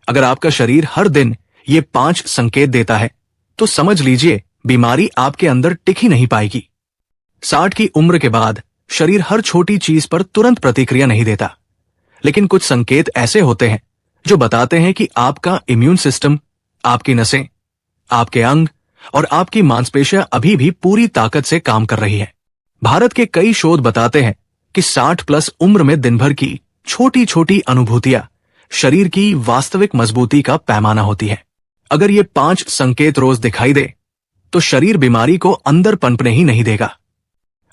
अगर आपका शरीर हर दिन ये 5 संकेत देता है तो समझ लीजिए बीमारी आपके अंदर टिक ही नहीं पाएगी। 60 की उम्र के बाद शरीर हर छोटी चीज पर तुरंत प्रतिक्रिया नहीं देता, लेकिन कुछ संकेत ऐसे होते हैं जो बताते हैं कि आपका इम्यून सिस्टम, आपकी नसें, आपके अंग और आपकी मांसपेशियां अभी भी पूरी ताकत से काम कर रही है। भारत के कई शोध बताते हैं कि 60 प्लस उम्र में दिन भर की छोटी छोटी अनुभूतियां शरीर की वास्तविक मजबूती का पैमाना होती है। अगर ये 5 संकेत रोज दिखाई दे तो शरीर बीमारी को अंदर पनपने ही नहीं देगा,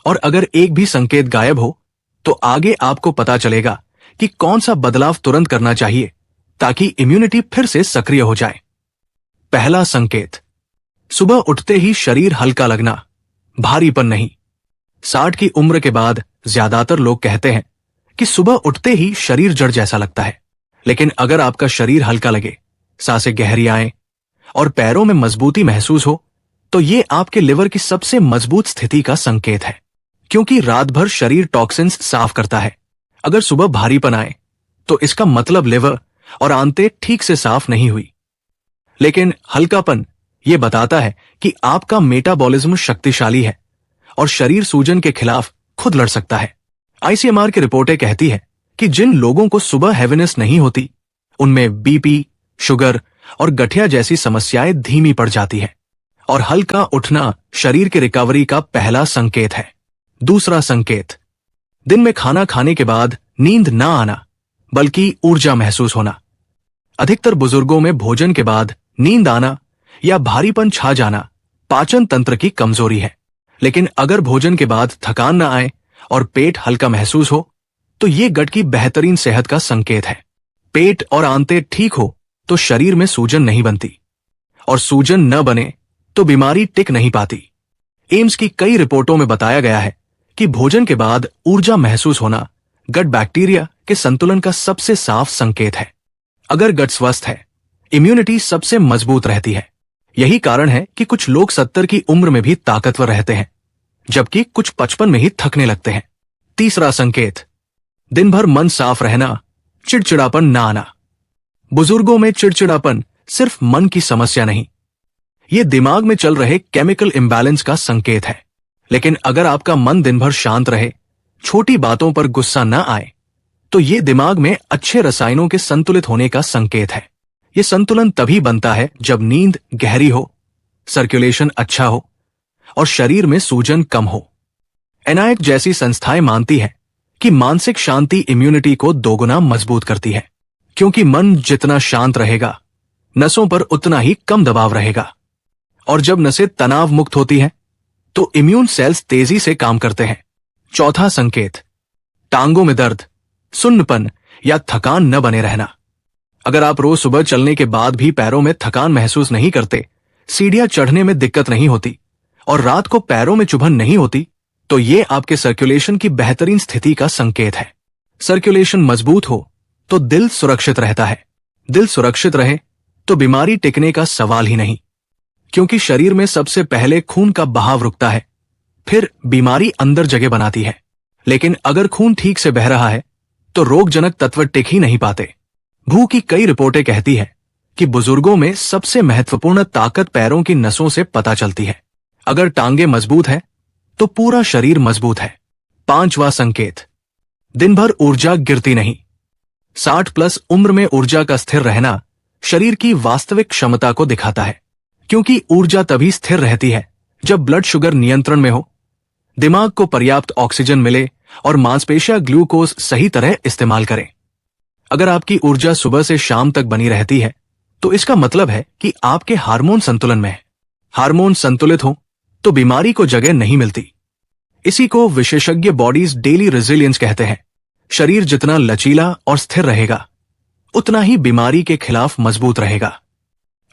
और अगर एक भी संकेत गायब हो तो आगे आपको पता चलेगा कि कौन सा बदलाव तुरंत करना चाहिए ताकि इम्यूनिटी फिर से सक्रिय हो जाए। पहला संकेत, सुबह उठते ही शरीर हल्का लगना, भारीपन नहीं। 60 की उम्र के बाद ज्यादातर लोग कहते हैं कि सुबह उठते ही शरीर जड़ जैसा लगता है, लेकिन अगर आपका शरीर हल्का लगे, सांसें गहरी आएं और पैरों में मजबूती महसूस हो तो ये आपके लिवर की सबसे मजबूत स्थिति का संकेत है, क्योंकि रात भर शरीर टॉक्सिन्स साफ करता है। अगर सुबह भारीपन आए तो इसका मतलब लिवर और आंतें ठीक से साफ नहीं हुई। लेकिन हल्कापन यह बताता है कि आपका मेटाबॉलिज्म शक्तिशाली है और शरीर सूजन के खिलाफ खुद लड़ सकता है। आईसीएमआर की रिपोर्टें कहती है कि जिन लोगों को सुबह हैवीनेस नहीं होती उनमें बीपी, शुगर और गठिया जैसी समस्याएं धीमी पड़ जाती है, और हल्का उठना शरीर की रिकवरी का पहला संकेत है। दूसरा संकेत, दिन में खाना खाने के बाद नींद ना आना बल्कि ऊर्जा महसूस होना। अधिकतर बुजुर्गों में भोजन के बाद नींद आना या भारीपन छा जाना पाचन तंत्र की कमजोरी है, लेकिन अगर भोजन के बाद थकान ना आए और पेट हल्का महसूस हो तो ये गट की बेहतरीन सेहत का संकेत है। पेट और आंतें ठीक हो तो शरीर में सूजन नहीं बनती, और सूजन न बने तो बीमारी टिक नहीं पाती। एम्स की कई रिपोर्टों में बताया गया है कि भोजन के बाद ऊर्जा महसूस होना गट बैक्टीरिया के संतुलन का सबसे साफ संकेत है। अगर गट स्वस्थ है, इम्यूनिटी सबसे मजबूत रहती है। यही कारण है कि कुछ लोग 70 की उम्र में भी ताकतवर रहते हैं, जबकि कुछ 55 में ही थकने लगते हैं। तीसरा संकेत, दिन भर मन साफ रहना, चिड़चिड़ापन ना आना। बुजुर्गों में चिड़चिड़ापन सिर्फ मन की समस्या नहीं, ये दिमाग में चल रहे केमिकल इम्बैलेंस का संकेत है। लेकिन अगर आपका मन दिन भर शांत रहे, छोटी बातों पर गुस्सा न आए, तो ये दिमाग में अच्छे रसायनों के संतुलित होने का संकेत है। ये संतुलन तभी बनता है जब नींद गहरी हो, सर्कुलेशन अच्छा हो और शरीर में सूजन कम हो। एनआईएच जैसी संस्थाएं मानती है कि मानसिक शांति इम्यूनिटी को दोगुना मजबूत करती है, क्योंकि मन जितना शांत रहेगा, नसों पर उतना ही कम दबाव रहेगा, और जब नसें तनाव मुक्त होती हैं तो इम्यून सेल्स तेजी से काम करते हैं। चौथा संकेत, टांगों में दर्द, सुन्नपन या थकान न बने रहना। अगर आप रोज सुबह चलने के बाद भी पैरों में थकान महसूस नहीं करते, सीढ़ियां चढ़ने में दिक्कत नहीं होती और रात को पैरों में चुभन नहीं होती, तो ये आपके सर्कुलेशन की बेहतरीन स्थिति का संकेत है। सर्कुलेशन मजबूत हो तो दिल सुरक्षित रहता है। दिल सुरक्षित रहे तो बीमारी टिकने का सवाल ही नहीं, क्योंकि शरीर में सबसे पहले खून का बहाव रुकता है, फिर बीमारी अंदर जगह बनाती है। लेकिन अगर खून ठीक से बह रहा है तो रोगजनक तत्व टिक ही नहीं पाते। भू की कई रिपोर्टें कहती है कि बुजुर्गों में सबसे महत्वपूर्ण ताकत पैरों की नसों से पता चलती है। अगर टांगे मजबूत है तो पूरा शरीर मजबूत है। पांचवा संकेत, दिन भर ऊर्जा गिरती नहीं। 60 प्लस उम्र में ऊर्जा का स्थिर रहना शरीर की वास्तविक क्षमता को दिखाता है, क्योंकि ऊर्जा तभी स्थिर रहती है जब ब्लड शुगर नियंत्रण में हो, दिमाग को पर्याप्त ऑक्सीजन मिले और मांसपेशियां ग्लूकोज सही तरह इस्तेमाल करें। अगर आपकी ऊर्जा सुबह से शाम तक बनी रहती है तो इसका मतलब है कि आपके हार्मोन संतुलन में है। हार्मोन संतुलित हो तो बीमारी को जगह नहीं मिलती। इसी को विशेषज्ञ बॉडीज डेली रेजिलियंस कहते हैं। शरीर जितना लचीला और स्थिर रहेगा, उतना ही बीमारी के खिलाफ मजबूत रहेगा।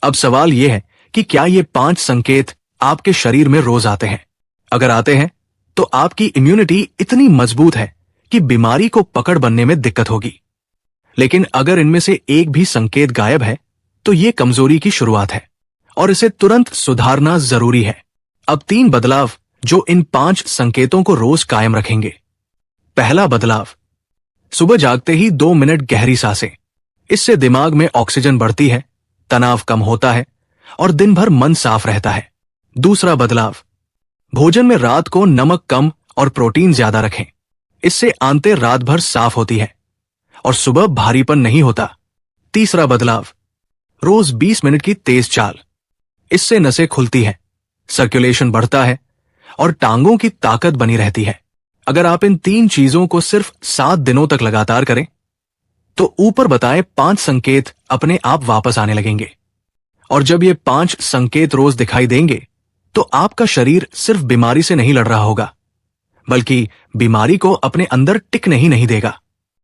अब सवाल यह है कि क्या ये 5 संकेत आपके शरीर में रोज आते हैं? अगर आते हैं तो आपकी इम्यूनिटी इतनी मजबूत है कि बीमारी को पकड़ बनने में दिक्कत होगी। लेकिन अगर इनमें से एक भी संकेत गायब है तो ये कमजोरी की शुरुआत है और इसे तुरंत सुधारना जरूरी है। अब 3 बदलाव जो इन 5 संकेतों को रोज कायम रखेंगे। पहला बदलाव, सुबह जागते ही 2 मिनट गहरी सांसें। इससे दिमाग में ऑक्सीजन बढ़ती है, तनाव कम होता है और दिन भर मन साफ रहता है। दूसरा बदलाव, भोजन में रात को नमक कम और प्रोटीन ज्यादा रखें। इससे आंतें रात भर साफ होती है और सुबह भारीपन नहीं होता। तीसरा बदलाव, रोज 20 मिनट की तेज चाल। इससे नसें खुलती हैं, सर्कुलेशन बढ़ता है और टांगों की ताकत बनी रहती है। अगर आप इन 3 चीजों को सिर्फ 7 दिनों तक लगातार करें तो ऊपर बताए 5 संकेत अपने आप वापस आने लगेंगे। और जब ये 5 संकेत रोज दिखाई देंगे तो आपका शरीर सिर्फ बीमारी से नहीं लड़ रहा होगा, बल्कि बीमारी को अपने अंदर टिकने ही नहीं देगा।